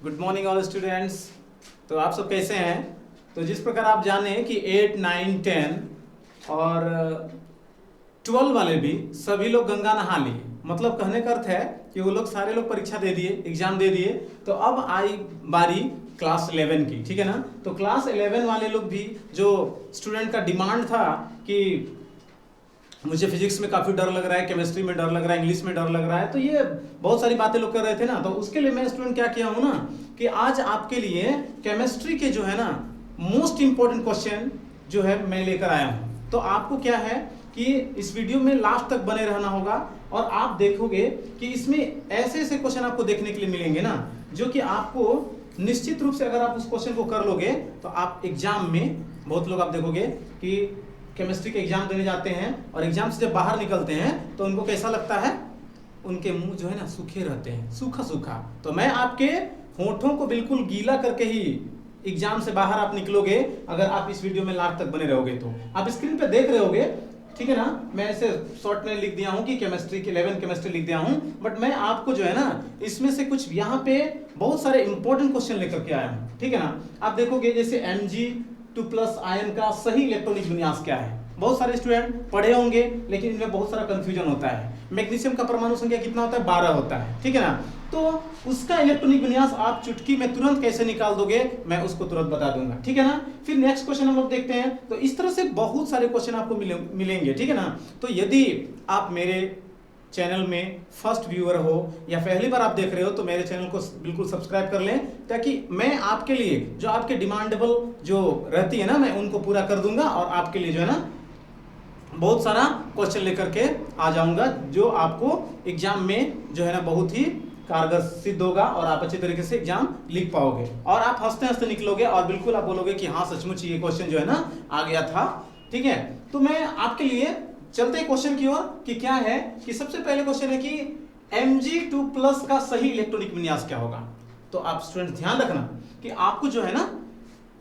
Good morning all students. तो आप सब कैसे हैं? तो जिस प्रकार आप जाने कि 8, 9, 10 और 12 वाले भी सभी लोग गंगा नहा लिए, मतलब कहने का अर्थ है कि वो लोग सारे लोग परीक्षा दे दिए, एग्जाम दे दिए। तो अब आई बारी क्लास 11 की, ठीक है ना। तो क्लास 11 वाले लोग भी, जो स्टूडेंट का डिमांड था कि मुझे फिजिक्स में काफ़ी डर लग रहा है, केमिस्ट्री में डर लग रहा है, इंग्लिश में डर लग रहा है, तो ये बहुत सारी बातें लोग कर रहे थे ना। तो उसके लिए मैं स्टूडेंट क्या किया हूँ ना कि आज आपके लिए केमिस्ट्री के जो है ना मोस्ट इंपॉर्टेंट क्वेश्चन जो है मैं लेकर आया हूँ। तो आपको क्या है कि इस वीडियो में लास्ट तक बने रहना होगा और आप देखोगे कि इसमें ऐसे ऐसे क्वेश्चन आपको देखने के लिए मिलेंगे ना, जो कि आपको निश्चित रूप से अगर आप उस क्वेश्चन को कर लोगे तो आप एग्जाम में, बहुत लोग आप देखोगे कि केमिस्ट्री के एग्जाम देने जाते हैं और एग्जाम से जब बाहर निकलते हैं तो उनको कैसा लगता है, उनके मुंह जो है ना सूखे रहते हैं, सूखा सूखा। तो मैं आपके होठों को बिल्कुल गीला करके ही एग्जाम से बाहर आप निकलोगे अगर आप इस वीडियो में लास्ट तक बने रहोगे। तो आप स्क्रीन पे देख रहे होगे, ठीक है ना। मैं ऐसे शॉर्ट में लिख दिया हूं कि केमिस्ट्री की 11 केमिस्ट्री लिख दिया हूं, बट मैं आपको जो है ना इसमें से कुछ यहाँ पे बहुत सारे इंपॉर्टेंट क्वेश्चन लेकर के आया हूं, ठीक है ना। आप देखोगे जैसे Mg2+ आयन का सही इलेक्ट्रॉनिक विन्यास क्या है। बहुत सारे स्टूडेंट पढ़े होंगे लेकिन इनमें बहुत सारा कंफ्यूजन होता है। मैग्नीशियम का परमाणु संख्या कितना होता है? 12 होता है, ठीक है ना। तो उसका इलेक्ट्रॉनिक विन्यास आप चुटकी में तुरंत कैसे निकाल दोगे, मैं उसको तुरंत बता दूंगा, ठीक है ना। फिर नेक्स्ट क्वेश्चन हम लोग देखते हैं। तो इस तरह से बहुत सारे क्वेश्चन आपको मिलेंगे, ठीक है ना। तो यदि आप मेरे चैनल में फर्स्ट व्यूअर हो या पहली बार आप देख रहे हो तो मेरे चैनल को बिल्कुल सब्सक्राइब कर लें, ताकि मैं आपके लिए जो आपके डिमांडेबल जो रहती है ना, मैं उनको पूरा कर दूंगा और आपके लिए जो है ना बहुत सारा क्वेश्चन लेकर के आ जाऊंगा, जो आपको एग्जाम में जो है ना बहुत ही कारगर सिद्ध होगा और आप अच्छे तरीके से एग्जाम लिख पाओगे और आप हंसते हंसते निकलोगे और बिल्कुल आप बोलोगे कि हाँ सचमुच ये क्वेश्चन जो है ना आ गया था, ठीक है। तो मैं आपके लिए चलते हैं क्वेश्चन की ओर कि क्या है कि सबसे पहले क्वेश्चन है कि Mg2+ का सही इलेक्ट्रॉनिक विन्यास क्या होगा। तो आप स्टूडेंट ध्यान रखना कि आपको जो है ना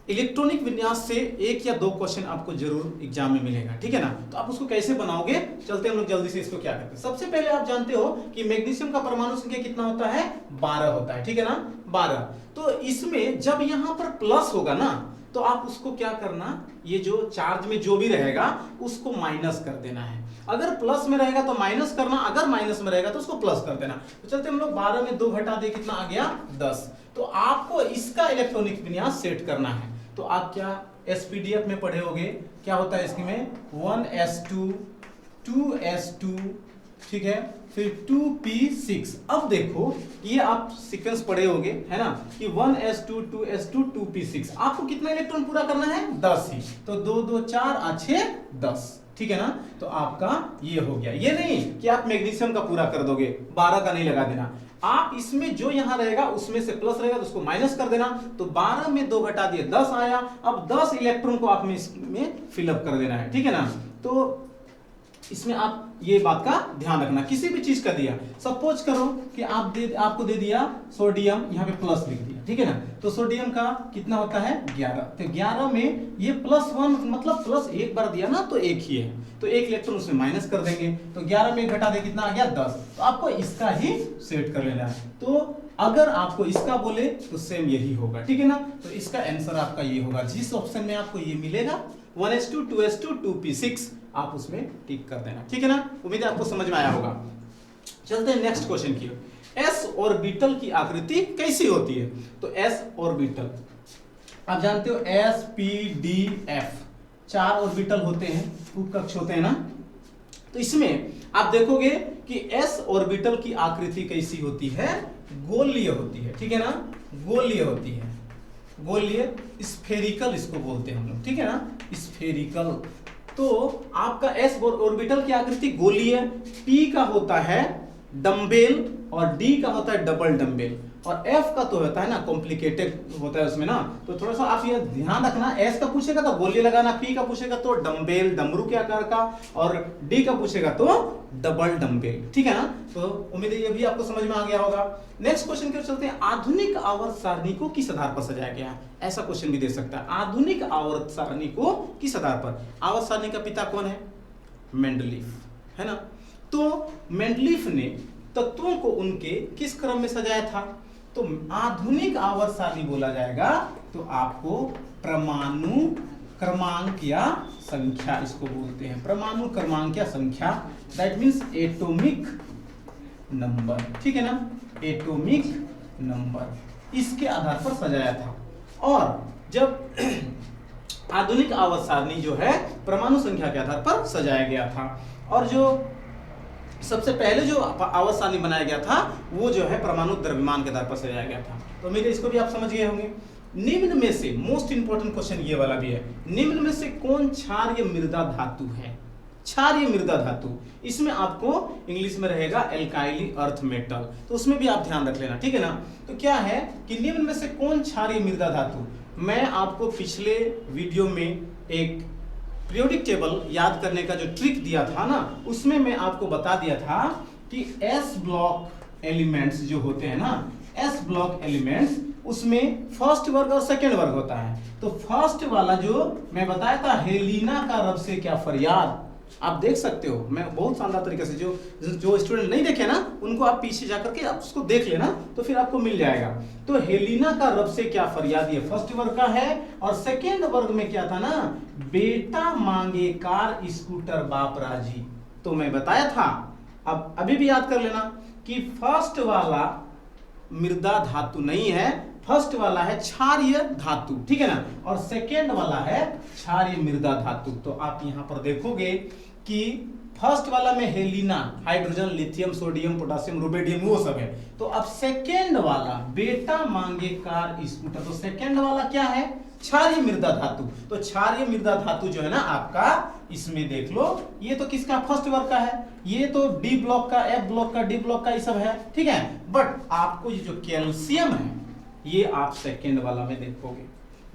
इलेक्ट्रॉनिक विन्यास से 1 या 2 क्वेश्चन आपको जरूर एग्जाम में मिलेगा, ठीक है ना। तो आप उसको कैसे बनाओगे, चलते हम लोग जल्दी से इसको क्या करते हैं। सबसे पहले आप जानते हो कि मैग्नीशियम का परमाणु संख्या कितना होता है? 12 होता है, ठीक है ना, 12। तो इसमें जब यहां पर प्लस होगा ना तो आप उसको क्या करना, ये जो चार्ज में जो भी रहेगा उसको माइनस कर देना है। अगर प्लस में रहेगा तो माइनस करना, अगर माइनस में रहेगा तो उसको प्लस कर देना। तो चलते हम लोग 12 में 2 घटा दे, कितना आ गया? 10। तो आपको इसका इलेक्ट्रॉनिक विन्यास सेट करना है। तो आप क्या एसपीडीएफ में पढ़े होगे, क्या होता है इसकी में 1s2 2s2, ठीक है, फिर 2p6। अब देखो ये आप सीक्वेंस पढ़े होगे, है ना, कि 1s2 2s2 2p6। आपको कितना इलेक्ट्रॉन पूरा करना है? 10 ही। तो 2 2 4 6 10, ठीक है ना। तो आपका ये हो गया। ये नहीं कि आप मैग्नीशियम का पूरा कर दोगे, 12 का नहीं लगा देना। आप इसमें जो यहां रहेगा उसमें से प्लस रहेगा तो उसको माइनस कर देना। तो 12 में 2 घटा दिए, 10 आया। अब 10 इलेक्ट्रॉन को आप इसमें फिलअप कर देना है, ठीक है ना। तो इसमें आप ये बात का ध्यान रखना, किसी भी चीज का दिया, सपोज करो कि आपको दे दिया सोडियम, यहाँ पे प्लस लिख दिया, ठीक है ना। तो सोडियम का कितना होता है? 11। तो 11 में ये +1 मतलब प्लस एक बार दिया ना तो एक ही है, तो 1 इलेक्ट्रॉन उसमें माइनस कर देंगे। तो 11 में घटा दे, कितना आ गया? 10। तो आपको इसका ही सेट कर लेना है। तो अगर आपको इसका बोले तो सेम यही होगा, ठीक है ना। तो इसका आंसर आपका ये होगा, जिस ऑप्शन में आपको ये मिलेगा 1s2 2s2 2p6, आप उसमें टिक कर देना, ठीक है ना। उम्मीद है आपको समझ में आया होगा। चलते हैं नेक्स्ट क्वेश्चन की। s ऑर्बिटल की आकृति कैसी होती है? तो s ऑर्बिटल आप जानते हो s p d f 4 orbital होते हैं, उपकक्ष होते हैं ना। तो इसमें आप देखोगे कि s ऑर्बिटल की आकृति कैसी होती है? गोलीय होती है, ठीक है ना, गोलीय होती है। गोलीय, स्फेरिकल इसको बोलते हैं हम लोग, ठीक है ना, स्फेरिकल। तो आपका s ऑर्बिटल की आकृति गोलीय, p का होता है डंबेल और d का होता है डबल डंबेल, और f का तो होता है ना कॉम्प्लिकेटेड होता है उसमें ना। तो थोड़ा सा आप ये ध्यान रखना, s का पूछेगा तो गोलीय लगाना, p का पूछेगा तो डंबेल डमरू के आकार का, और d का पूछेगा तो डबल डंबेल, ठीक है ना। तो उम्मीद है ये भी आपको समझ में आ गया होगा। नेक्स्ट क्वेश्चन की ओर चलते हैं। आधुनिक आवर्त सारणी को किस आधार पर सजाया गया है? ऐसा क्वेश्चन भी दे सकता है। आधुनिक आवर्त सारणी को किस आधार पर? आवर्त सारणी का पिता कौन है? मेंडलीफ, है ना। तो मेंडलीफ ने तत्वों को उनके किस क्रम में सजाया था? तो आधुनिक आवर्त सारणी बोला जाएगा तो आपको परमाणु क्रमांक या संख्या इसको बोलते हैं, परमाणु क्रमांक या संख्या, दैट मीन्स एटॉमिक नंबर, ठीक है ना, एटॉमिक नंबर इसके आधार पर सजाया था। और जब आधुनिक आवर्त सारणी जो है परमाणु संख्या के आधार पर सजाया गया था, और जो सबसे पहले जो आवर्त सारणी बनाया गया था वो जो है परमाणु द्रव्यमान के आधार पर सजाया गया था। तो मेरे इसको भी आप समझ गए होंगे। निम्न में से मोस्ट इंपोर्टेंट क्वेश्चन ये वाला भी है, निम्न में से कौन क्षारीय मृदा धातु है? क्षारीय मृदा धातु, इसमें आपको इंग्लिश में रहेगा एल्काइली अर्थ मेटल, तो उसमें भी आप ध्यान रख लेना, ठीक है ना। तो क्या है कि निम्न में से कौन क्षारीय मृदा धातु, मैं आपको पिछले वीडियो में एक पीरियोडिक टेबल याद करने का जो ट्रिक दिया था ना, उसमें मैं आपको बता दिया था कि एस ब्लॉक एलिमेंट्स जो होते हैं ना, एस ब्लॉक एलिमेंट्स, उसमें फर्स्ट वर्ग और सेकेंड वर्ग होता है। तो फर्स्ट वाला जो मैं बताया था, हेलिना का रब से क्या फरियाद, आप देख सकते हो, मैं बहुत शानदार तरीके से, जो स्टूडेंट नहीं देखे ना उनको आप पीछे जाकर के आप उसको देख लेना तो फिर आपको मिल जाएगा। तो हेलिना का रब से क्या फरियाद, ये फर्स्ट वर्ग का है, और सेकेंड वर्ग में क्या था ना, बेटा मांगे कार स्कूटर बाप राजी। तो मैं बताया था, अब अभी भी याद कर लेना कि फर्स्ट वाला मृदा धातु नहीं है, फर्स्ट वाला है क्षारीय धातु, ठीक है ना, और सेकेंड वाला है क्षारीय मृदा धातु। तो आप यहां पर देखोगे कि फर्स्ट वाला में हेलिना, hydrogen, lithium, sodium, potassium, rubidium, वो सब है। तो अब सेकेंड वाला बेटा मांगे कार स्कूटर, तो सेकेंड वाला क्या है, क्षारीय मृदा धातु। तो क्षारीय मृदा धातु जो है ना आपका, इसमें देख लो, ये तो किसका, फर्स्ट वर्ग का है, ये तो डी ब्लॉक का, एफ ब्लॉक का, डी ब्लॉक का, ये सब है, ठीक है। बट आपको ये जो कैल्शियम है ये आप सेकेंड वाला में देखोगे,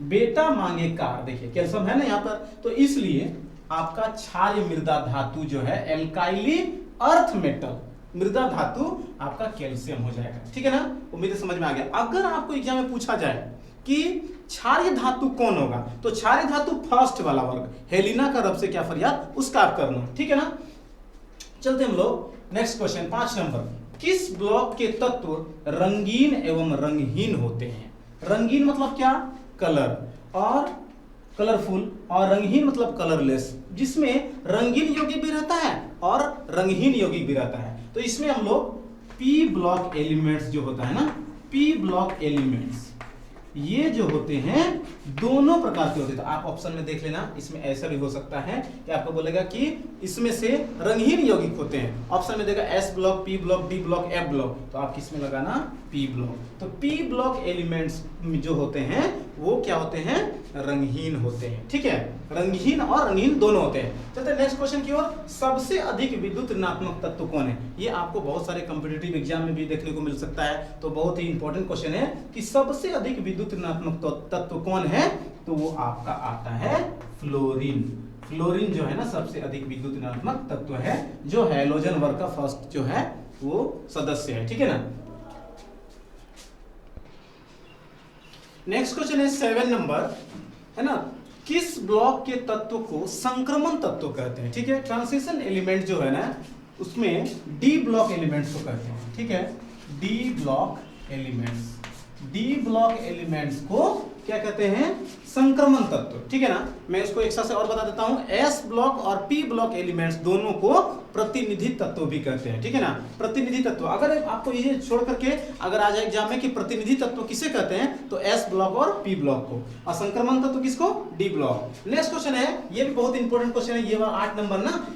बेटा मांगे कार, देखिए कैल्शियम है ना यहाँ पर, तो इसलिए आपका क्षारीय मृदा धातु जो है एल्काइली अर्थ मेटल मृदा धातु आपका कैल्शियम हो जाएगा, ठीक है ना। उम्मीद है समझ में आ गया। अगर आपको एग्जाम में पूछा जाए कि क्षारीय धातु कौन होगा, तो क्षारीय धातु फर्स्ट वाला वर्ग, हेलिना का रब से क्या फरियाद, उसका आप करना, ठीक है ना। चलते हम लोग नेक्स्ट क्वेश्चन 5 नंबर, किस ब्लॉक के तत्व रंगीन एवं रंगहीन होते हैं? रंगीन मतलब क्या, कलर, और कलरफुल, और रंगहीन मतलब कलरलेस, जिसमें रंगीन यौगिक भी रहता है और रंगहीन यौगिक भी रहता है। तो इसमें हम लोग पी ब्लॉक एलिमेंट्स जो होता है ना, पी ब्लॉक एलिमेंट्स ये जो होते हैं दोनों प्रकार के होते हैं। तो आप ऑप्शन में देख लेना, इसमें ऐसा भी हो सकता है कि आपको बोलेगा कि इसमें से रंगहीन यौगिक होते हैं, ऑप्शन में देगा S block, P block, D block, F block, तो आप किसमें लगाना, पी ब्लॉक। तो पी ब्लॉक एलिमेंट्स जो होते हैं वो क्या होते हैं, रंगहीन होते हैं, ठीक है, रंगहीन और रंगीन दोनों होते हैं। चलते नेक्स्ट क्वेश्चन की ओर, सबसे अधिक विद्युत ऋणात्मक तत्व कौन है? ये आपको बहुत सारे कॉम्पिटिटिव एग्जाम में भी देखने को मिल सकता है, तो बहुत ही इंपॉर्टेंट क्वेश्चन है कि सबसे अधिक विद्युत ऋणात्मक तत्व कौन है, तो वो आपका आता है फ्लोरीन। फ्लोरीन जो है ना सबसे अधिक विद्युत ऋणात्मक तत्व है, जो हैलोजन वर्ग का फर्स्ट जो है वो सदस्य है, ठीक है ना। नेक्स्ट क्वेश्चन है 7 नंबर, है ना, किस ब्लॉक के तत्व को संक्रमण तत्व कहते हैं? ठीक है, ट्रांजिशन एलिमेंट जो है ना उसमें डी ब्लॉक एलिमेंट्स को कहते हैं, ठीक है, D block elements, D block elements को क्या कहते हैं, संक्रमण तत्व, ठीक है ना। मैं इसको एक साथ से और बता देता हूं, एस ब्लॉक और पी ब्लॉक एलिमेंट्स दोनों को प्रतिनिधि तत्व भी कहते हैं, ठीक है ना, प्रतिनिधि तत्व। अगर आपको ये छोड़ करके अगर आ जाए एग्जाम में कि प्रतिनिधि तत्व किसे कहते हैं, तो एस ब्लॉक और पी ब्लॉक को, और संक्रमण तत्व किसको, डी ब्लॉक। नेक्स्ट क्वेश्चन है, ये भी बहुत इंपॉर्टेंट क्वेश्चन है, ये 8 नंबर ना,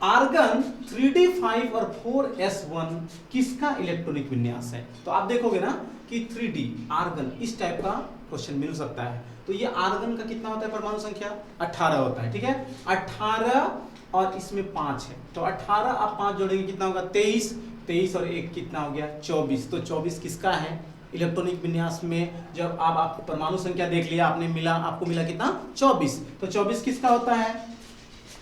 आर्गन 3d5 और 4s1 किसका इलेक्ट्रॉनिक विन्यास है? तो आप देखोगे ना कि 3d आर्गन इस टाइप का क्वेश्चन मिल सकता है। तो ये आर्गन का कितना होता है परमाणु संख्या, 18 होता है, ठीक है, 18 और इसमें 5 है, तो 18 आप 5 जोड़ेंगे कितना होगा, 23, 23 और 1 कितना हो गया, 24। तो 24 किसका है इलेक्ट्रॉनिक विन्यास में? जब आप परमाणु संख्या देख लिया आपने, मिला आपको मिला कितना, 24। तो 24 किसका होता है,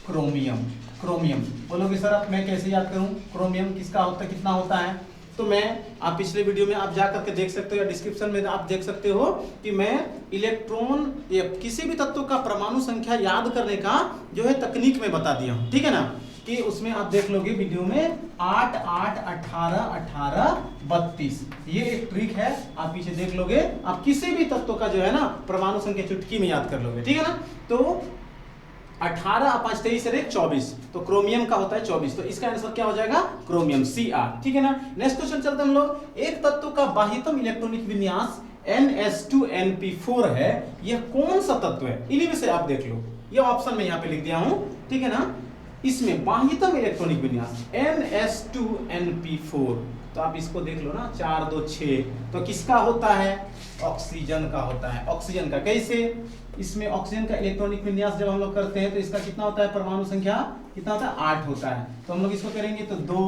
क्रोमियम। क्रोमियम बोलोगे सर अब मैं कैसे याद करूं, क्रोमियम किसका होता है, कितना होता है? तो मैं आप पिछले वीडियो में आप जा करके देख सकते हो, या डिस्क्रिप्शन में आप देख सकते हो कि मैं इलेक्ट्रॉन या किसी भी तत्व का परमाणु संख्या याद करने का जो है तकनीक में बता दिया हूं, ठीक है ना। कि उसमें आप देख लोगे वीडियो में 8 8 18 18 32, ये एक ट्रिक है, आप पीछे देख लोगे, आप किसी भी तत्व का जो है ना परमाणु संख्या चुटकी में याद कर लोगे, ठीक है ना। तो 18 5 23 और 24, तो क्रोमियम का होता है 24, तो इसका आंसर क्या हो जाएगा, क्रोमियम Cr, ठीक है ना। नेक्स्ट क्वेश्चन चलते हम लोग, एक तत्व का बाह्यतम इलेक्ट्रॉनिक विन्यास NS2Np4 है, यह कौन सा तत्व है, इन्हीं में से आप देख लो, ये ऑप्शन में यहाँ पे लिख दिया हूं, ठीक है ना। इसमें बाह्यतम इलेक्ट्रॉनिक विन्यास NS2Np4, तो आप इसको देख लो ना, 4 2 6, तो किसका होता है, ऑक्सीजन का होता है। ऑक्सीजन का कैसे, इसमें ऑक्सीजन का इलेक्ट्रॉनिक विन्यास जब हम लोग करते हैं तो इसका कितना होता है, परमाणु संख्या कितना होता है, 8 होता है, तो हम लोग इसको करेंगे तो 2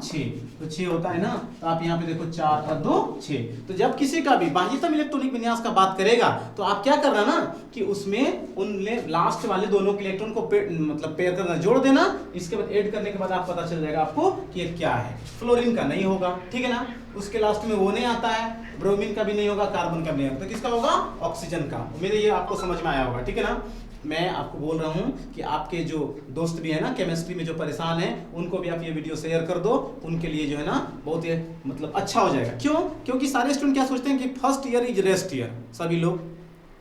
6, तो 6 होता है ना, तो आप यहाँ पे देखो 4 और 2 6, तो जब किसी का भी बाह्यतम इलेक्ट्रॉनिक विन्यास का बात करेगा तो आप क्या करना ना कि उसमें उन लास्ट वाले दोनों के इलेक्ट्रॉन को मतलब पेयर करना, जोड़ देना, इसके बाद ऐड करने के बाद आप पता चल जाएगा आपको कि ये क्या है। फ्लोरीन का नहीं होगा, ठीक है ना, उसके लास्ट में वो नहीं आता है, ब्रोमीन का भी नहीं होगा, कार्बन का भी नहीं होगा, तो किसका होगा, ऑक्सीजन का। उम्मीद है ये आपको समझ में आया होगा, ठीक है ना। मैं आपको बोल रहा हूं कि आपके जो दोस्त भी है ना केमिस्ट्री में जो परेशान है, उनको भी आप ये वीडियो शेयर कर दो, उनके लिए जो है ना बहुत ही मतलब अच्छा हो जाएगा। क्यों, क्योंकि सारे स्टूडेंट क्या सोचते हैं कि first year is rest year, सभी लोग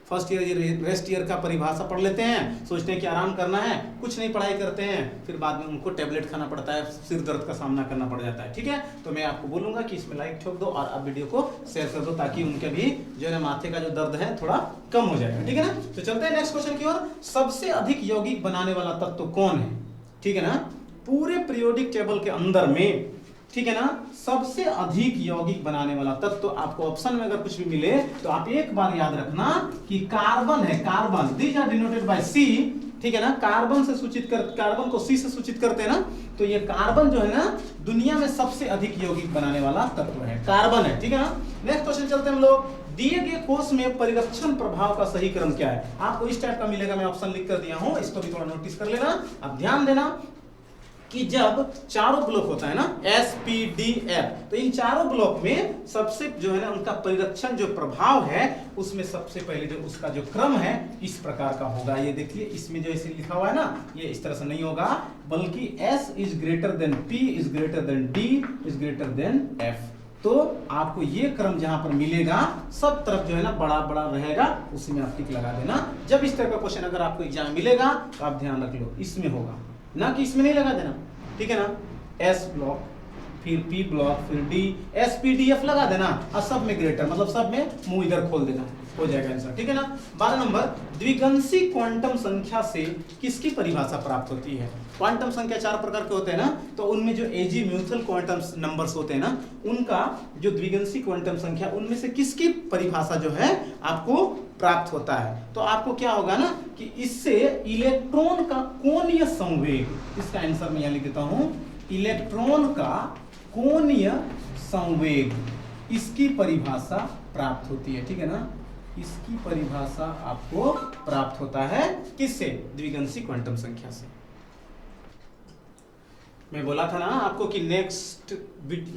फर्स्ट ईयर रेस्ट ईयर का परिभाषा पढ़ लेते हैं, सोचते हैं कि आराम करना है, कुछ नहीं पढ़ाई करते हैं, फिर बाद में उनको टैबलेट खाना पड़ता है, सिर दर्द का सामना करना पड़ जाता है, ठीक है। तो मैं आपको बोलूंगा कि इसमें लाइक ठोक दो और आप वीडियो को शेयर कर दो, ताकि उनके भी जो है ना माथे का जो दर्द है थोड़ा कम हो जाएगा, ठीक है ना। तो चलते हैं नेक्स्ट क्वेश्चन की ओर, सबसे अधिक यौगिक बनाने वाला तत्व कौन है, ठीक है ना, पूरे पीरियोडिक टेबल के अंदर में, ठीक है ना, सबसे अधिक यौगिक बनाने वाला तत्व, तो आपको ऑप्शन में अगर कुछ भी मिले तो आप एक बार याद रखना कि कार्बन है, carbon, these are denoted by C, ठीक है ना, कार्बन से सूचित कर, कार्बन को C से सूचित करते हैं ना, तो ये कार्बन जो है ना दुनिया में सबसे अधिक यौगिक बनाने वाला तत्व है, कार्बन है, ठीक है ना। नेक्स्ट क्वेश्चन चलते हैं हम लोग, दिए गए कोष में परिरक्षण प्रभाव का सही क्रम क्या है, आपको इस टाइप का मिलेगा, मैं ऑप्शन लिख कर दिया हूं, इसको भी थोड़ा नोटिस कर लेना, आप ध्यान देना कि जब चारों ब्लॉक होता है ना SPDF, तो इन चारों ब्लॉक में सबसे जो है ना उनका परिरक्षण जो प्रभाव है, उसमें सबसे पहले जो उसका जो क्रम है इस प्रकार का होगा। ये देखिए इसमें जो ऐसे लिखा हुआ है ना, ये इस तरह से नहीं होगा, बल्कि S is greater than P is greater than D is greater than F। तो आपको ये क्रम जहां पर मिलेगा सब तरफ जो है ना बड़ा बड़ा रहेगा, उसमें आप टिक लगा देना। जब इस तरह का क्वेश्चन अगर आपको एग्जाम मिलेगा तो आप ध्यान रख लो इसमें होगा, ना कि इसमें नहीं लगा देना, ठीक है ना। S ब्लॉक, फिर P ब्लॉक, फिर D, SPDF लगा देना और सब में ग्रेटर, मतलब सब में मुंह इधर खोल देना, हो जाएगा आंसर, ठीक है ना। 12 नंबर, द्विगंशी क्वांटम संख्या से किसकी परिभाषा प्राप्त होती है। क्वांटम संख्या 4 प्रकार के होते हैं ना, तो उनमें जो एजीम्यूथल क्वांटम नंबर्स होते हैं ना, उनका जो द्विगंशी क्वांटम संख्या, उनमें से किसकी परिभाषा जो है आपको प्राप्त होता है। तो आपको क्या होगा ना कि इससे इलेक्ट्रॉन का कोणीय संवेग, इसका आंसर मैं यहां लिख देता हूं, इलेक्ट्रॉन का कोणीय संवेग, इसकी परिभाषा प्राप्त होती है, ठीक है ना। इसकी परिभाषा आपको प्राप्त होता है किससे, द्विगंशी क्वांटम संख्या से। मैं बोला था ना आपको कि नेक्स्ट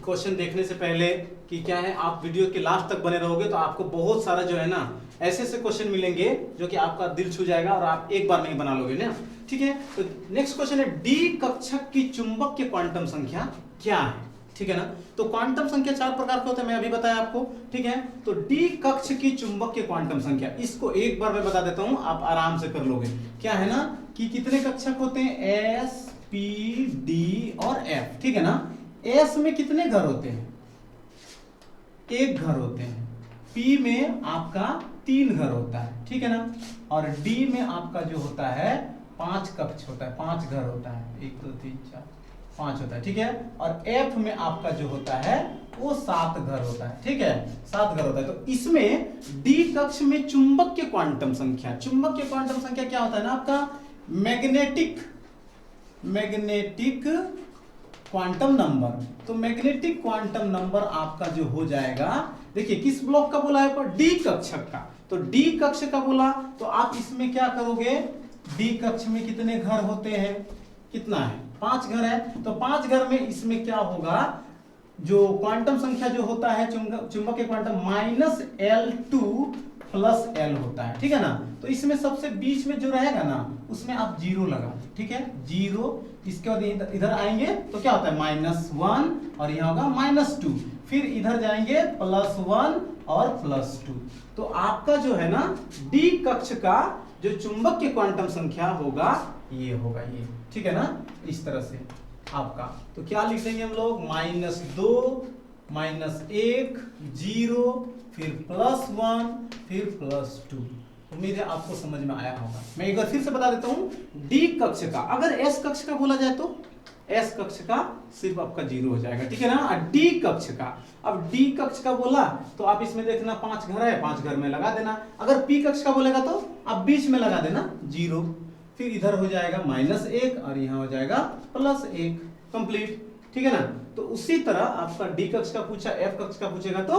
क्वेश्चन देखने से पहले कि क्या है, आप वीडियो के लास्ट तक बने रहोगे तो आपको बहुत सारा जो है ना ऐसे ऐसे क्वेश्चन मिलेंगे जो कि आपका दिल छू जाएगा और आप एक बार में ही बना लोगे ना, ठीक है। तो नेक्स्ट क्वेश्चन है, डी कक्षक की चुंबकीय क्वांटम संख्या क्या है, ठीक है ना। तो क्वांटम संख्या 4 प्रकार के होते हैं, मैं अभी बताया आपको, ठीक है। तो डी कक्ष की चुंबकीय क्वांटम संख्या, इसको एक बार मैं बता देता हूं, आप आराम से कर लोगे। क्या है ना कि कितने कक्षक होते हैं, S P D और F, ठीक है ना। S में कितने घर होते हैं, एक घर होते हैं, P में आपका 3 घर होता है, ठीक है ना, और D में आपका जो होता है 5 कक्ष होता है, 5 घर होता है, 1 2 3 4 5 होता है, ठीक है। और F में आपका जो होता है वो 7 घर होता है, ठीक है, 7 घर होता है। तो इसमें D कक्ष में चुंबकीय क्वांटम संख्या, चुंबकीय क्वांटम संख्या क्या होता है ना आपका, मैग्नेटिक क्वांटम नंबर। तो मैग्नेटिक क्वांटम नंबर आपका जो हो जाएगा, देखिए किस ब्लॉक का बोला है पर, डी कक्षक का। तो डी कक्ष का बोला तो आप इसमें क्या करोगे, डी कक्ष में कितने घर होते हैं, कितना है, 5 घर है, तो 5 घर में इसमें क्या होगा, जो क्वांटम संख्या जो होता है चुंबकीय क्वांटम -L2 प्लस L होता है, ठीक है ना। तो इसमें सबसे बीच में जो रहेगा ना उसमें आप जीरो लगा दो, ठीक है, जीरो। इसके बाद इधर आएंगे तो क्या होता है -1 और यहाँ होगा -2, फिर इधर जाएंगे +1 और +2। तो आपका जो है ना डी कक्ष का जो चुंबकीय क्वांटम संख्या होगा ये होगा ये, ठीक है ना, इस तरह से आपका। तो क्या लिख देंगे हम लोग -2 -1 0 फिर +1 फिर +2। उम्मीद है आपको समझ में आया होगा। मैं एक बार फिर से बता देता हूं, डी कक्ष का अगर एस कक्ष का बोला जाए तो एस कक्ष का सिर्फ आपका 0 हो जाएगा, ठीक है ना। डी कक्ष का, अब डी कक्ष का बोला तो आप इसमें देखना 5 घर है, 5 घर में लगा देना। अगर पी कक्ष का बोलेगा तो आप बीच में लगा देना 0, फिर इधर हो जाएगा -1 और यहाँ हो जाएगा +1, कंप्लीट, ठीक है ना। तो उसी तरह आपका डी कक्ष का पूछा, एफ कक्ष का पूछेगा तो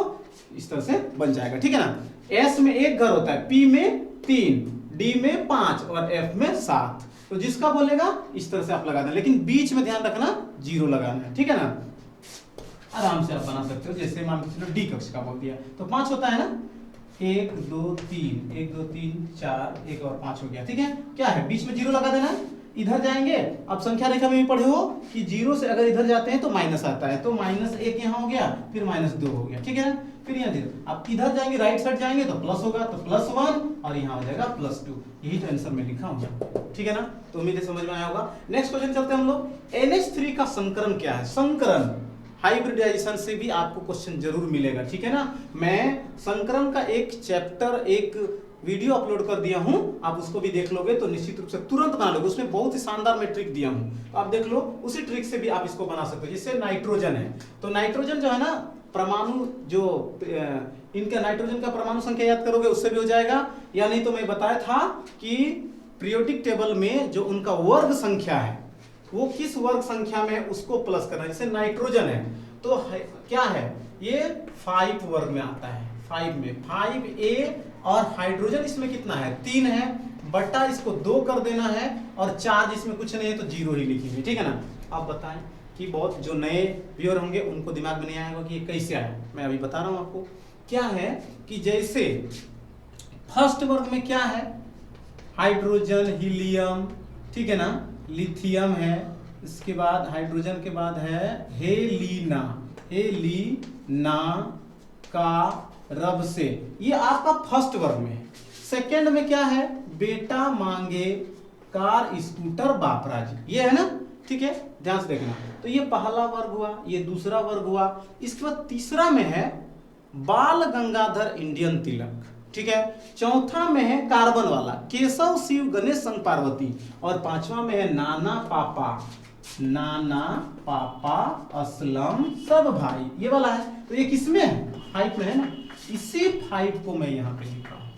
इस तरह से बन जाएगा, ठीक है ना। एस में 1 घर होता है, पी में 3, डी में 5 और एफ में 7। तो जिसका बोलेगा इस तरह से आप लगा दें, लेकिन बीच में ध्यान रखना 0 लगाना है, ठीक है ना। आराम से आप बना सकते हो। जैसे मान के चलो डी कक्ष का बोल दिया तो 5 होता है ना, 1 2 3 1 2 3 4 1 और 5 हो गया, ठीक है। क्या है बीच में 0 लगा देना है। इधर जाएंगे, अब संख्या रेखा में भी पढ़े हो कि 0 से अगर इधर जाते हैं तो माइनस आता है, तो -1 यहाँ हो गया, फिर -2 हो गया, ठीक है ना। फिर यहाँ 0, आप इधर जाएंगे राइट साइड जाएंगे तो प्लस होगा, तो +1 और यहाँ हो जाएगा +2। यही तो आंसर में लिखा होगा, ठीक है ना। तो उम्मीद है समझ में आया होगा। नेक्स्ट क्वेश्चन चलते हैं हम लोग। NH3 का संकरण क्या है? संकरण हाइब्रिडाइजेशन से भी आपको क्वेश्चन जरूर मिलेगा, ठीक है ना। मैं संकरण का एक चैप्टर, एक वीडियो अपलोड कर दिया हूं, आप उसको भी देख लोगे तो निश्चित रूप से तुरंत बना लोगे। उसमें बहुत ही शानदार मैं ट्रिक दिया हूं, तो आप देख लो, उसी ट्रिक से भी आप इसको बना सकते हो। जैसे नाइट्रोजन है, तो नाइट्रोजन जो है ना परमाणु जो इनका नाइट्रोजन का परमाणु संख्या याद करोगे उससे भी हो जाएगा, या नहीं तो मैं बताया था कि पीरियोडिक टेबल में जो उनका वर्ग संख्या है वो किस वर्ग संख्या में उसको प्लस करना है। जैसे नाइट्रोजन है तो क्या है ये 5 वर्ग में आता है, 5 में 5a, और हाइड्रोजन इसमें कितना है 3 है, बटा इसको 2 कर देना है, और चार्ज इसमें कुछ नहीं है तो 0 ही लिखेंगे, ठीक है ना। आप बताएं कि बहुत जो नए व्यूअर होंगे उनको दिमाग में नहीं आएगा कि ये कैसे आया। मैं अभी बता रहा हूं आपको। क्या है कि जैसे फर्स्ट वर्ग में क्या है हाइड्रोजन, हीलियम, ठीक है ना, लिथियम है, इसके बाद हाइड्रोजन के बाद है हेलिना, हेलिना का रब से, ये आपका फर्स्ट वर्ग में है। सेकेंड में क्या है बेटा मांगे कार स्कूटर बापराज, ये है ना, ठीक है, ध्यान से देखना। तो ये पहला वर्ग हुआ, ये दूसरा वर्ग हुआ। इसके बाद तीसरा में है बाल गंगाधर इंडियन तिलक, ठीक है। चौथा में है कार्बन वाला केशव शिव गणेश संग पार्वती, और पांचवा में है नाना पापा, नाना पापा असलम सब भाई, ये वाला है। तो ये किसमें है 5 में है ना, इसी 5 को मैं यहाँ पे लिखा हूं,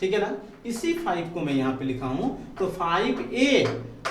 ठीक है ना, इसी 5 को मैं यहाँ पे लिखा हूं। तो 5a,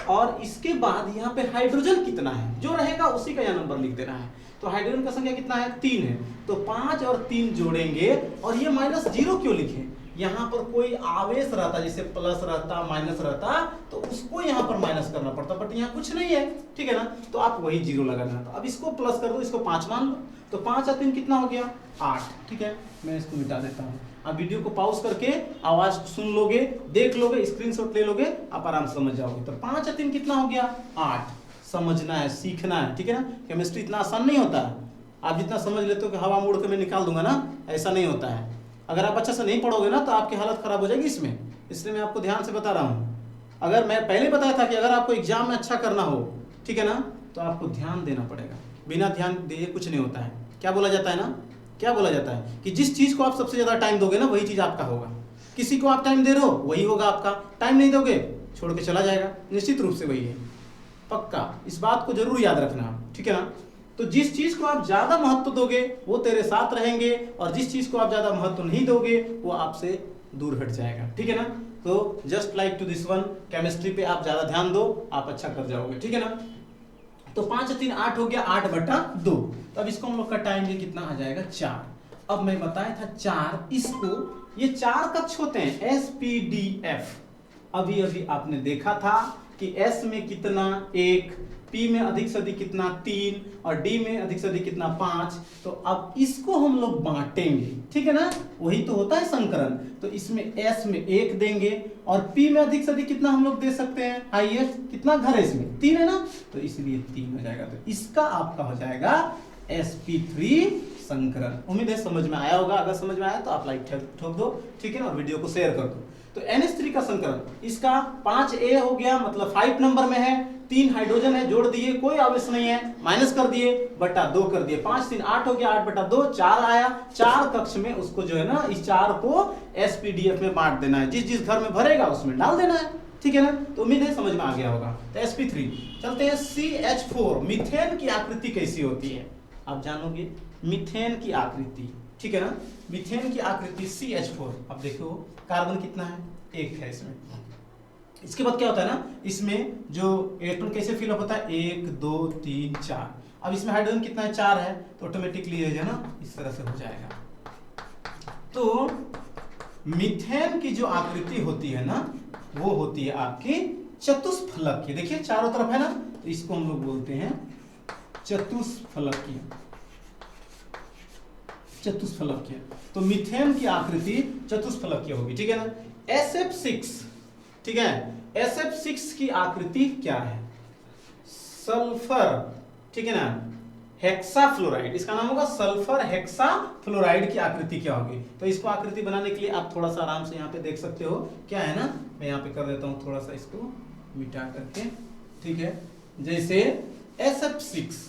और इसके बाद यहाँ पे हाइड्रोजन कितना है जो रहेगा उसी का यहाँ नंबर लिख देना है। तो हाइड्रोजन का संख्या कितना है 3 है, तो 5 और 3 जोड़ेंगे, और ये -0 क्यों लिखे, यहाँ पर कोई आवेश रहता, जैसे प्लस रहता माइनस रहता तो उसको यहाँ पर माइनस करना पड़ता, बट यहाँ कुछ नहीं है, ठीक है ना, तो आप वही 0 लगाना। तो अब इसको प्लस कर दो, इसको 5 मान लो, तो 5 और 3 कितना हो गया 8, ठीक है। मैं इसको मिटा देता हूँ। आप वीडियो को पॉज करके आवाज सुन लोगे, देख लोगे, स्क्रीनशॉट ले लोगे, आप आराम से समझ जाओगे। तो 5 और 3 कितना हो गया 8। समझना है, सीखना है, ठीक है ना। केमिस्ट्री इतना आसान नहीं होता है, आप जितना समझ लेते हो कि हवा मोड़ के मैं निकाल दूंगा ना, ऐसा नहीं होता है। अगर आप अच्छा से नहीं पढ़ोगे ना तो आपकी हालत खराब हो जाएगी इसमें, इसलिए मैं आपको ध्यान से बता रहा हूँ। अगर मैं पहले बताया था कि अगर आपको एग्जाम में अच्छा करना हो, ठीक है ना, तो आपको ध्यान देना पड़ेगा, बिना ध्यान दिए कुछ नहीं होता है। क्या बोला जाता है ना, क्या बोला जाता है कि जिस चीज को आप सबसे ज्यादा टाइम दोगे ना वही चीज आपका होगा। किसी को आप टाइम दे रहे हो वही होगा आपका, टाइम नहीं दोगे छोड़ के चला जाएगा, निश्चित रूप से वही है, पक्का। इस बात को जरूर याद रखना, ठीक है ना। तो जिस चीज को आप ज्यादा महत्व दोगे वो तेरे साथ रहेंगे, और जिस चीज को आप ज्यादा महत्व नहीं दोगे वो आपसे दूर हट जाएगा, ठीक है ना। तो just like to this one, chemistry पे आप ज्यादा ध्यान दो, आप अच्छा कर जाओगे, ठीक है ना। तो 5 और 3 8 हो गया, 8/2। तो अब इसको हम लोग का टाइम ये कितना आ जाएगा 4। अब मैं बताया था 4, इसको ये 4 कक्ष होते हैं SPDF। अभी अभी आपने देखा था कि S में कितना 1, P में अधिक से अधिक कितना 3 और D में अधिक से अधिक कितना 5। तो अब इसको हम लोग बांटेंगे, ठीक है ना, वही तो होता है संकरण। तो इसमें S में 1 देंगे और P में अधिक से अधिक कितना हम लोग दे सकते हैं, हाईएस्ट कितना घर है इसमें 3 है ना, तो इसलिए 3 हो जाएगा। तो इसका आपका हो जाएगा sp3 संकरण। उम्मीद है समझ में आया होगा। अगर समझ में आया तो आप लाइक ठोक दो, ठीक है ना, और वीडियो को शेयर कर दो। तो NH3 का संकरण, इसका 5A हो गया, मतलब 5 नंबर में है, 3 हाइड्रोजन है, जोड़ दिए, कोई आवेश नहीं है, माइनस कर दिए, बटा 2 कर दिए, 5 3 8 हो गया, 8 बटा 2 4 आया। 4 कक्ष में उसको जो है ना, इस 4 को SPDF में बांट देना है, जिस जिस घर में भरेगा उसमें डाल देना है, ठीक है ना। तो उम्मीद है समझ में आ गया होगा। तो sp3 चलते हैं CH4। मीथेन की आकृति कैसी होती है आप जानोगे, मीथेन की आकृति, ठीक है ना। मीथेन की आकृति CH4। अब देखो कार्बन कितना है, 1 है इसमें। इसके बाद क्या होता है ना, इसमें जो इलेक्ट्रॉन कैसे फिल अप होता है, 1 2 3 4। अब इसमें हाइड्रोजन कितना है, 4 है, तो ऑटोमेटिकली है ना इस तरह से हो जाएगा। तो मीथेन की जो आकृति होती है ना, वो होती है आपकी चतुष्फलकीय। देखिए चारों तरफ है ना, तो इसको हम लोग बोलते हैं चतुष्फलकीय। चतुष्फलकीय, तो मीथेन की आकृति चतुष्फलकीय होगी, ठीक है ना। SF6, ठीक है, SF6 की आकृति क्या है, सल्फर, ठीक है ना, हेक्साफ्लोराइड, इसका नाम होगा सल्फर हेक्साफ्लोराइड की आकृति क्या होगी। तो इसको आकृति बनाने के लिए आप थोड़ा सा आराम से यहाँ पे देख सकते हो, क्या है ना, मैं यहाँ पे कर देता हूँ थोड़ा सा इसको मिटा करके, ठीक है। जैसे SF6,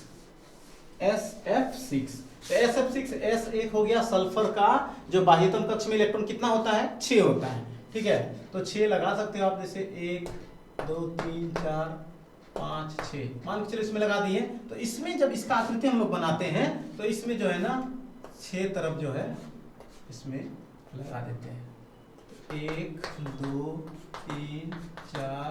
तो SF6 S1 हो गया, सल्फर का जो बाह्यतम कक्ष में इलेक्ट्रॉन कितना होता है, 6 होता है, ठीक है। तो 6 लगा सकते हो आप, जैसे 1 2 3 4 5 6 मान के चलो इसमें लगा दिए। तो इसमें जब इसका आकृति हम लोग बनाते हैं, तो इसमें जो है ना 6 तरफ जो है इसमें लगा देते हैं, 1 2 3 4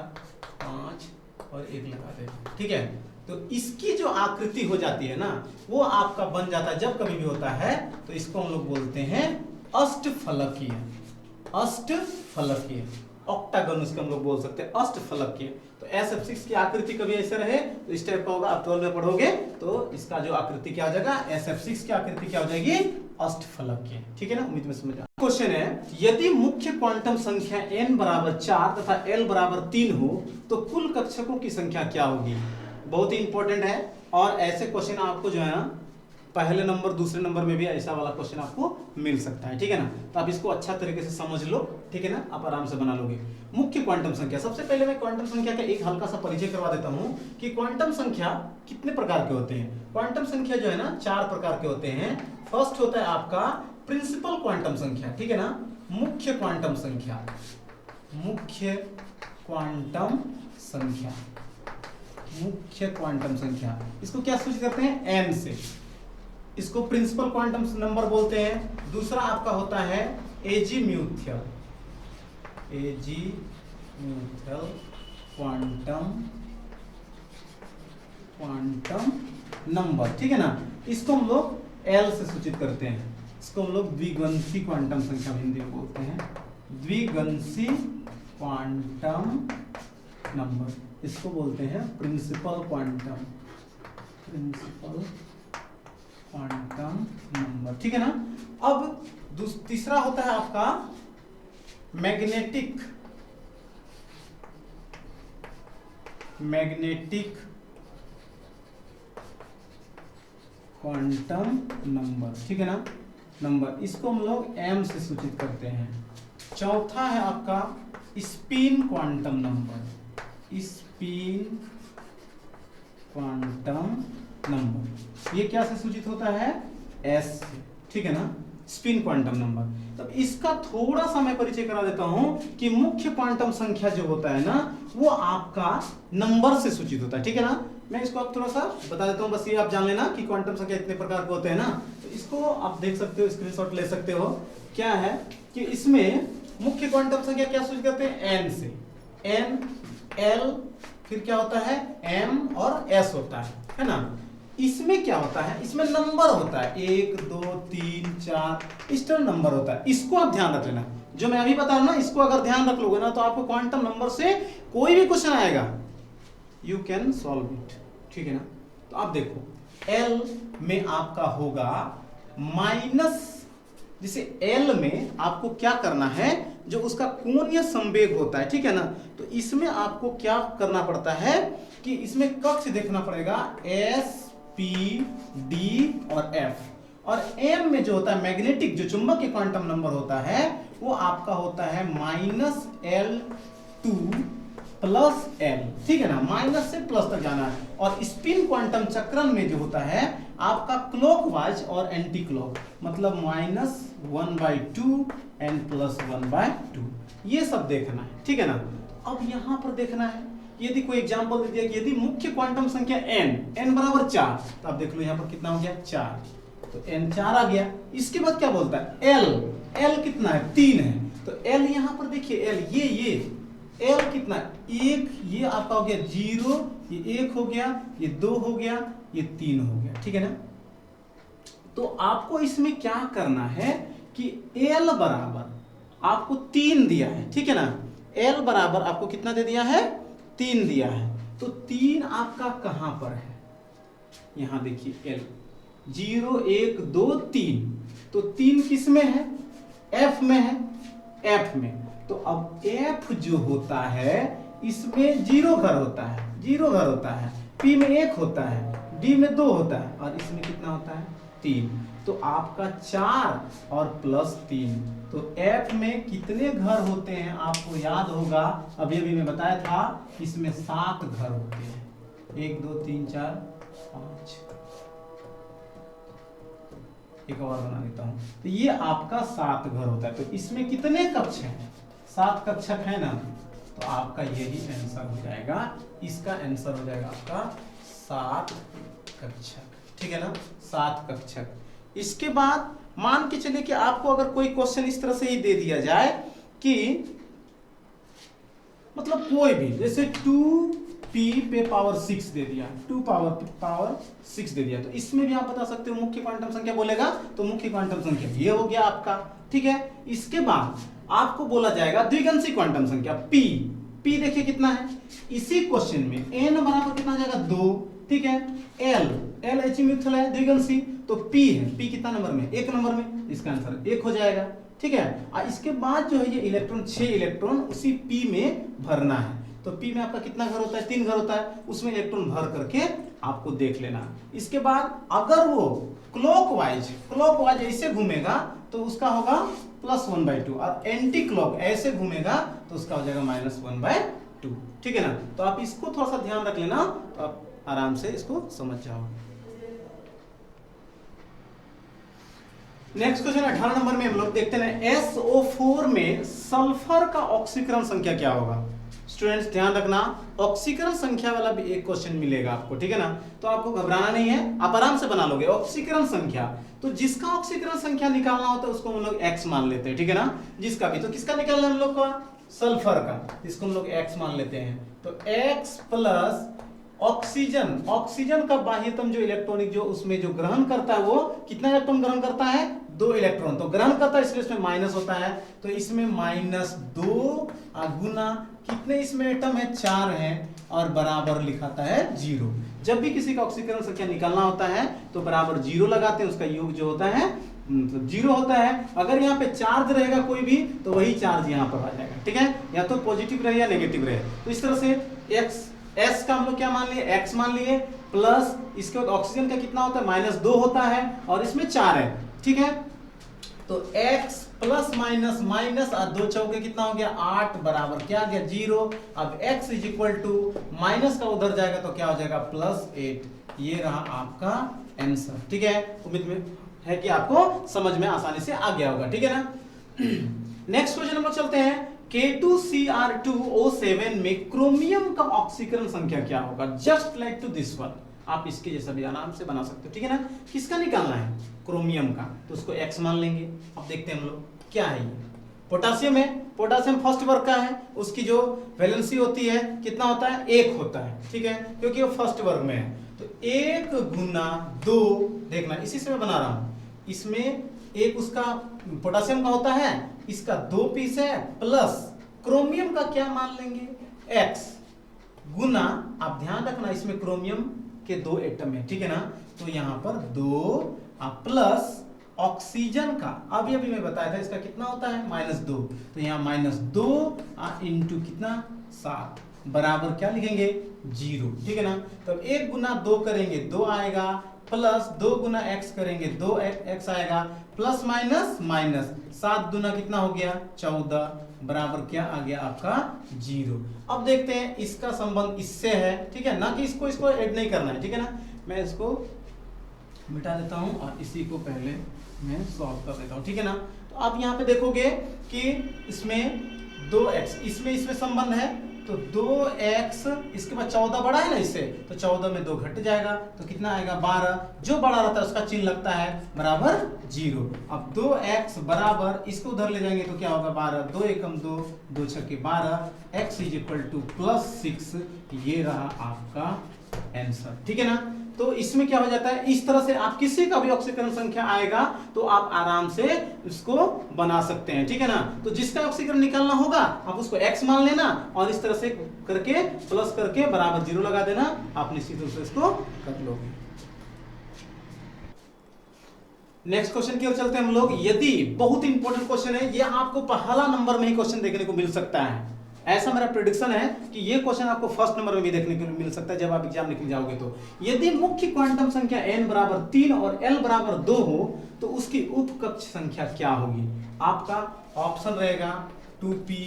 5 और 1 लगा देते हैं, ठीक है। तो इसकी जो आकृति हो जाती है ना, वो आपका बन जाता है, जब कभी भी होता है तो इसको हम लोग बोलते हैं अष्टफलकीय। अष्टफलकीय, ऑक्टागन उसको हम लोग बोल सकते हैं, अष्टफलकीय। तो SF6 की आकृति कभी ऐसे रहे तो इस टाइप का होगा, आप 12 में पढ़ोगे तो इसका जो आकृति क्या हो जाएगा, SF6 की आकृति क्या हो जाएगी, अष्टफलकीय, ठीक है ना। उम्मीद में समझ आ। क्वेश्चन है, यदि मुख्य क्वांटम संख्या n बराबर 4 तथा l बराबर 3 हो तो कुल कक्षकों की संख्या क्या होगी। बहुत ही इंपॉर्टेंट है, और ऐसे क्वेश्चन आपको जो है ना पहले नंबर दूसरे नंबर में भी ऐसा वाला क्वेश्चन आपको मिल सकता है, ठीक है ना। तो आप इसको अच्छा तरीके से समझ लो, ठीक है ना, आप आराम से बना लोगे। मुख्य क्वांटम संख्या, सबसे पहले मैं क्वांटम संख्या का एक हल्का सा परिचय करवा देता हूं कि क्वांटम संख्या कितने प्रकार के होते हैं। क्वांटम संख्या जो है ना 4 प्रकार के होते हैं। फर्स्ट होता है आपका प्रिंसिपल क्वांटम संख्या, ठीक है ना, मुख्य क्वांटम संख्या, मुख्य क्वांटम संख्या, मुख्य क्वांटम संख्या, इसको क्या सूचित करते हैं, n से, इसको प्रिंसिपल क्वांटम नंबर बोलते हैं। दूसरा आपका होता है एजीम्यूथियल, एजीम्यूथियल क्वांटम नंबर, ठीक है ना। इसको हम लोग L से सूचित करते हैं, इसको हम लोग द्विगंशी क्वांटम संख्या हिंदी में बोलते हैं, द्विगंशी क्वांटम नंबर, इसको बोलते हैं प्रिंसिपल क्वांटम नंबर, ठीक है ना। अब तीसरा होता है आपका मैग्नेटिक क्वांटम नंबर, ठीक है ना, नंबर, इसको हम लोग m से सूचित करते हैं। चौथा है आपका spin quantum number, spin quantum number, ये क्या से सूचित होता है, s से, ठीक है ना, स्पिन क्वांटम नंबर। तब इसका थोड़ा सा मैं परिचय करा देता हूं कि मुख्य क्वांटम संख्या जो होता है ना, वो आपका नंबर से सूचित होता है, ठीक है ना। मैं इसको आप थोड़ा सा बता देता हूं, बस ये आप जान लेना कि क्वांटम संख्या इतने प्रकार के होते हैं ना। तो इसको आप देख सकते हो, स्क्रीनशॉट ले सकते हो। क्या है कि इसमें मुख्य क्वांटम संख्या क्या सूचित करते हैं, n से, n l, फिर क्या होता है m और s होता है ना। इसमें क्या होता है, इसमें नंबर होता है 1 2 3 4 इस तरह नंबर होता है। इसको आप ध्यान रख लेना, जो मैं अभी बता रहा हूं ना, इसको अगर ध्यान रख लोगे ना तो आपको क्वांटम नंबर से कोई भी क्वेश्चन आएगा, यू कैन सॉल्व इट, ठीक है ना। तो आप देखो L में आपका होगा माइनस, जैसे L में आपको क्या करना है, जो उसका कोणीय संवेग होता है, ठीक है ना, तो इसमें आपको क्या करना पड़ता है कि इसमें कक्ष देखना पड़ेगा S P D और F, और M में जो होता है मैग्नेटिक, जो चुंबकीय क्वांटम नंबर होता है वो आपका होता है -L2 प्लस L, ठीक है ना, माइनस से प्लस तक जाना है। और स्पिन क्वांटम चक्रण में जो होता है आपका क्लॉकवाइज और एंटी क्लॉक, मतलब -1/2 एंड +1/2, ये सब देखना है, ठीक है ना। अब यहां पर देखना है, यदि कोई एग्जांपल दे दिया कि यदि मुख्य क्वांटम संख्या n बराबर 4, तो आप देख लो यहां पर कितना हो गया 4, तो n 4 आ गया। इसके बाद क्या बोलता है l कितना है 3 है, तो l यहां पर देखिए l ये L कितना 1, ये आपका हो गया 0, ये 1 हो गया, ये 2 हो गया, ये 3 हो गया, ठीक है ना। तो आपको इसमें क्या करना है कि L बराबर आपको 3 दिया है, ठीक है ना, L बराबर आपको कितना दे दिया है 3 दिया है, तो 3 आपका कहां पर है, यहां देखिए L 0 1 2 3, तो 3 किस में है, F में है, F में, तो अब F जो होता है इसमें 0 घर होता है, P में 1 होता है, D में 2 होता है, और इसमें कितना होता है 3, तो आपका 4 और +3, तो F में कितने घर होते हैं आपको याद होगा, अभी मैं बताया था, इसमें 7 घर होते हैं, 1 2 3 4 5, एक और बना देता हूं, तो ये आपका 7 घर होता है। तो इसमें कितने कक्ष हैं, 7 कक्षक है ना, तो आपका यही आंसर हो जाएगा, इसका आंसर हो जाएगा आपका 7 कक्षक, ठीक है ना, 7 कक्षक। इसके बाद मान के चलिए कि आपको अगर कोई क्वेश्चन इस तरह से ही दे दिया जाए कि मतलब कोई भी, जैसे 2p पे पावर 6 दे दिया, 2 पावर 6 दे दिया, तो इसमें भी आप बता सकते हो मुख्य क्वांटम संख्या बोलेगा तो मुख्य क्वांटम संख्या ये हो गया आपका, ठीक है। इसके बाद आपको बोला जाएगा द्विगंशी क्वांटम संख्या p देखिए कितना है, इसी क्वेश्चन में n बराबर कितना आ जाएगा 2, ठीक है, l एजीम्यूथल है द्विगंशी, तो p है, p कितना नंबर में 1 नंबर में, इसका आंसर 1 हो जाएगा, ठीक है। और इसके बाद जो है ये इलेक्ट्रॉन 6 इलेक्ट्रॉन उसी p में भरना है, तो p में आपका कितना घर होता है 3 घर होता है, उसमें इलेक्ट्रॉन भर करके आपको देख लेना। इसके बाद अगर वो क्लॉकवाइज ऐसे घूमेगा तो उसका होगा +1/2, और एंटी क्लॉक ऐसे घूमेगा तो उसका हो जाएगा -1/2, ठीक है ना। तो आप इसको थोड़ा सा ध्यान रख लेना, तो आप आराम से इसको समझ जाओ। नेक्स्ट क्वेश्चन 18 नंबर में हम लोग देखते हैं SO4 में सल्फर का ऑक्सीकरण संख्या क्या होगा। स्टूडेंट्स ध्यान रखना, ऑक्सीकरण संख्या वाला भी एक क्वेश्चन मिलेगा आपको, ठीक है ना, तो आपको घबराना नहीं है, आप आराम से बना लोगे। ऑक्सीकरण संख्या, तो जिसका ऑक्सीकरण संख्या निकालना होता है उसको हम लोग x मान लेते हैं, ठीक है ना, जिसका भी, तो किसका निकालना हम लोग का सल्फर का, इसको हम लोग x मान लेते हैं, तो x प्लस ऑक्सीजन का बाह्यतम जो इलेक्ट्रॉनिक जो उसमें जो ग्रहण करता है वो कितना इलेक्ट्रॉन ग्रहण करता है 2 इलेक्ट्रॉन, तो ग्रहण करता है इसलिए इसमें माइनस होता है, तो इसमें -2 गुना कितने इसमें एटम है 4 है, और बराबर लिखाता है 0। जब भी किसी का ऑक्सीकरण संख्या निकालना होता है तो बराबर 0 लगाते हैं, उसका योग जो होता है मतलब 0 होता है। अगर यहाँ पे चार्ज रहेगा कोई भी तो वही चार्ज यहाँ पर आ जाएगा, ठीक है, या तो पॉजिटिव रहे या नेगेटिव रहे। तो इस तरह से S का हम लोग क्या मान लिए x मान लिए, प्लस इसके बाद ऑक्सीजन का कितना होता है -2 होता है, और इसमें 4 है, ठीक है, तो x प्लस माइनस माइनस और 2 चौके कितना हो गया 8 बराबर क्या आ गया 0। अब x is equal to minus का उधर जाएगा तो क्या हो जाएगा +8, ये रहा आपका आंसर, ठीक है। उम्मीद में है कि आपको समझ में आसानी से आ गया होगा, ठीक है ना। नेक्स्ट क्वेश्चन हम लोग चलते हैं, K2Cr2O7 में क्रोमियम का ऑक्सीकरण संख्या क्या होगा, just like to this one. आप इसके जैसा भी आराम से बना सकते हो, ठीक है ना। किसका निकालना है क्रोमियम का, तो उसको x मान लेंगे। अब देखते हैं हम लोग क्या है, ये पोटासियम है, पोटासियम फर्स्ट वर्ग का है, उसकी जो वैलेंसी होती है कितना होता है 1 होता है, ठीक है, क्योंकि वो फर्स्ट वर्ग में है, तो 1 गुना 2, देखना इसी से मैं बना रहा हूं, इसमें एक उसका पोटासियम का होता है, इसका 2 पीस है, प्लस क्रोमियम का क्या मान लेंगे x गुना, आप ध्यान रखना इसमें क्रोमियम के 2 एटम है, ठीक है ना। तो यहाँ पर 2 प्लस ऑक्सीजन का अभी मैं बताया था इसका कितना होता है -2, तो यहाँ -2 इंटू कितना 7 बराबर क्या लिखेंगे 0, ठीक है ना। तब 1 गुना 2 करेंगे 2 आएगा, प्लस 2 गुना x करेंगे 2x आएगा, प्लस माइनस माइनस 7 दुना कितना हो गया 14 बराबर क्या आ गया आपका 0। अब देखते हैं इसका संबंध इससे है, ठीक है ना, कि इसको ऐड नहीं करना है, ठीक है ना। मैं इसको मिटा देता हूं और इसी को पहले मैं सॉल्व कर देता हूं, ठीक है ना। तो आप यहाँ पे देखोगे कि इसमें 2x इसमें संबंध है, तो 2x इसके बाद 14 बड़ा है ना इससे, तो 14 में 2 घट जाएगा तो कितना आएगा 12, जो बड़ा रहता है उसका चिन्ह लगता है बराबर 0। अब 2x बराबर इसको उधर ले जाएंगे तो क्या होगा 12, 2 एकम 2, 2 छक्के 12, x इज इक्वल टू +6, ये रहा आपका आंसर, ठीक है ना। तो इसमें क्या हो जाता है, इस तरह से आप किसी का भी ऑक्सीकरण संख्या आएगा तो आप आराम से इसको बना सकते हैं, ठीक है ना। तो जिसका ऑक्सीकरण निकालना होगा आप उसको x मान लेना और इस तरह से करके प्लस करके बराबर 0 लगा देना, आप निश्चित रूप से इसको कर लोगे। नेक्स्ट क्वेश्चन की ओर चलते हैं हम लोग। यदि बहुत इंपॉर्टेंट क्वेश्चन है, ये आपको पहला नंबर में ही क्वेश्चन देखने को मिल सकता है, ऐसा मेरा प्रेडिक्शन है कि ये क्वेश्चन आपको फर्स्ट नंबर में भी देखने को मिल सकता है जब आप एग्जाम निकल जाओगे। तो यदि मुख्य क्वांटम संख्या n बराबर 3 और l बराबर 2 हो तो उसकी उपकक्ष संख्या क्या होगी। आपका ऑप्शन रहेगा 2p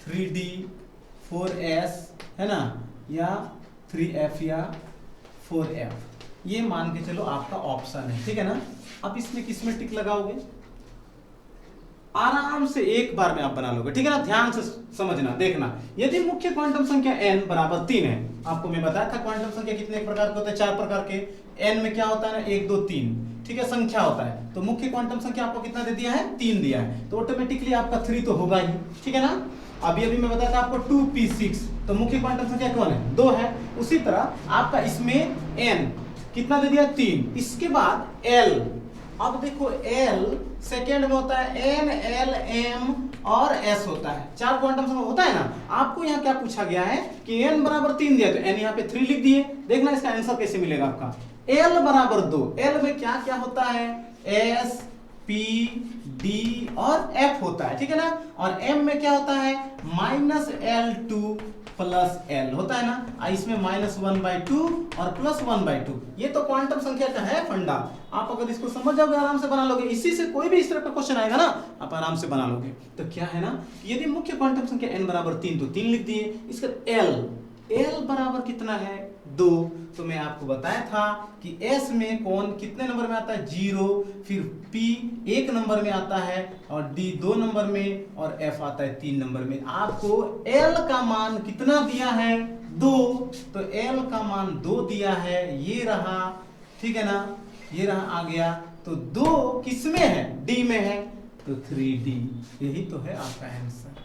3d 4s है ना, या 3f या 4f, ये मान के चलो आपका ऑप्शन है, ठीक है ना। अब इसमें किसमें टिक लगाओगे, आराम से एक बार में आप बना लोगे, ठीक है ना। ध्यान से समझना देखना। यदि मुख्य क्वांटम संख्या n बराबर 3 है, आपको मैं बताया था क्वांटम संख्या कितने प्रकार के होते हैं, 4 प्रकार के। n में क्या होता है ना 1 2 3, ठीक है, संख्या होता है। तो मुख्य क्वांटम संख्या आपको कितना दे दिया है 3 दिया है, तो ऑटोमेटिकली आपका 3 तो होगा ही, ठीक है ना। अभी मैं बताया था आपको 2p6, तो मुख्य क्वांटम संख्या कौन है 2 है। उसी तरह आपका इसमें n कितना दे दिया 3, इसके बाद l, अब देखो l सेकेंड में होता है n l m और s होता है, 4 क्वांटम संख्या होता है ना। आपको यहाँ क्या पूछा गया है कि n बराबर 3 दिया तो n यहाँ पे 3 लिख दिए। देखना इसका आंसर कैसे मिलेगा आपका। l बराबर 2, l में क्या क्या होता है s p d और f होता है, ठीक है ना। और m में क्या होता है -l2 प्लस l होता है ना। इसमें -1/2 और +1/2, ये तो क्वांटम संख्या का है फंडा। आप अगर इसको समझ जाओगे आराम से बना लोगे, इसी से कोई भी इस तरह का क्वेश्चन आएगा ना आप आराम से बना लोगे। तो क्या है ना, यदि मुख्य क्वांटम संख्या n बराबर 3 तो 3 लिख दिए। इसका l बराबर कितना है 2, तो मैं आपको बताया था कि s में कौन कितने नंबर में आता है 0, फिर p 1 नंबर में आता है और d 2 नंबर में और f आता है 3 नंबर में। आपको l का मान कितना दिया है 2, तो l का मान 2 दिया है, ये रहा, ठीक है ना, ये रहा आ गया। तो 2 किस में है d में है, तो 3d, यही तो है आपका आंसर,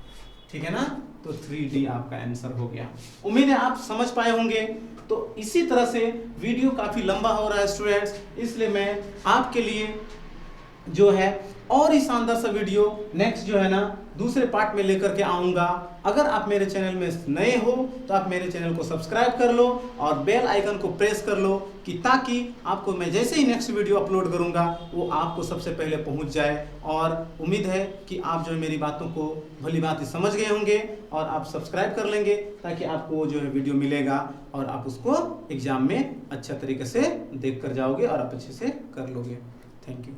ठीक है ना। तो 3d आपका आंसर हो गया। उम्मीद है आप समझ पाए होंगे। तो इसी तरह से वीडियो काफी लंबा हो रहा है स्टूडेंट्स, इसलिए मैं आपके लिए जो है और ही शानदार सा वीडियो नेक्स्ट जो है ना दूसरे पार्ट में लेकर के आऊंगा। अगर आप मेरे चैनल में नए हो तो आप मेरे चैनल को सब्सक्राइब कर लो और बेल आइकन को प्रेस कर लो, कि ताकि आपको मैं जैसे ही नेक्स्ट वीडियो अपलोड करूंगा वो आपको सबसे पहले पहुंच जाए। और उम्मीद है कि आप जो है मेरी बातों को भली भांति समझ गए होंगे और आप सब्सक्राइब कर लेंगे, ताकि आपको जो है वीडियो मिलेगा और आप उसको एग्जाम में अच्छा तरीके से देख कर जाओगे और आप अच्छे से कर लोगे। Thank you.